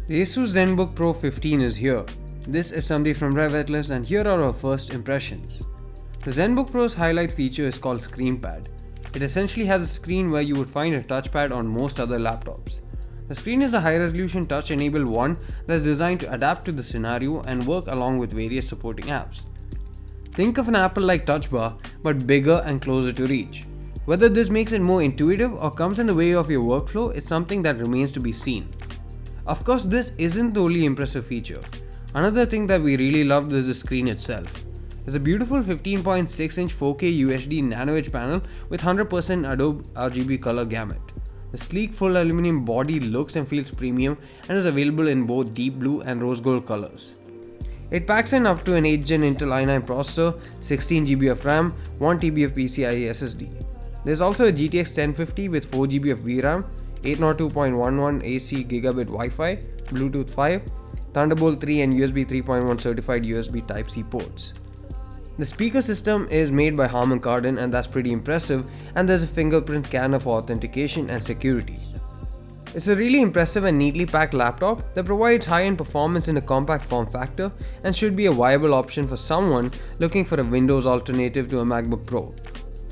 The Asus Zenbook Pro 15 is here. This is Sandeep from RevAtlas and here are our first impressions. The Zenbook Pro's highlight feature is called ScreenPad. It essentially has a screen where you would find a touchpad on most other laptops. The screen is a high-resolution touch-enabled one that is designed to adapt to the scenario and work along with various supporting apps. Think of an Apple-like touch bar, but bigger and closer to reach. Whether this makes it more intuitive or comes in the way of your workflow is something that remains to be seen. Of course, this isn't the only impressive feature. Another thing that we really loved is the screen itself. It's a beautiful 15.6-inch 4K UHD nano-edge panel with 100% Adobe RGB color gamut. The sleek full aluminum body looks and feels premium and is available in both deep blue and rose gold colors. It packs in up to an 8th Gen Intel i9 processor, 16GB of RAM, 1TB of PCIe SSD. There's also a GTX 1050 with 4GB of VRAM, 802.11 AC Gigabit Wi-Fi, Bluetooth 5, Thunderbolt 3 and USB 3.1 certified USB Type-C ports. The speaker system is made by Harman Kardon and that's pretty impressive, and there's a fingerprint scanner for authentication and security. It's a really impressive and neatly packed laptop that provides high-end performance in a compact form factor and should be a viable option for someone looking for a Windows alternative to a MacBook Pro.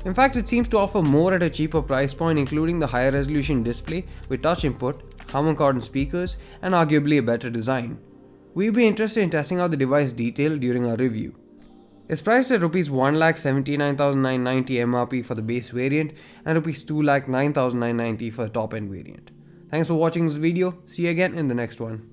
In fact, it seems to offer more at a cheaper price point, including the higher resolution display with touch input, Harman Kardon speakers, and arguably a better design. We'll be interested in testing out the device detail during our review. It's priced at Rs 1,79,990 MRP for the base variant and Rs 2,09,990 for the top end variant. Thanks for watching this video. See you again in the next one.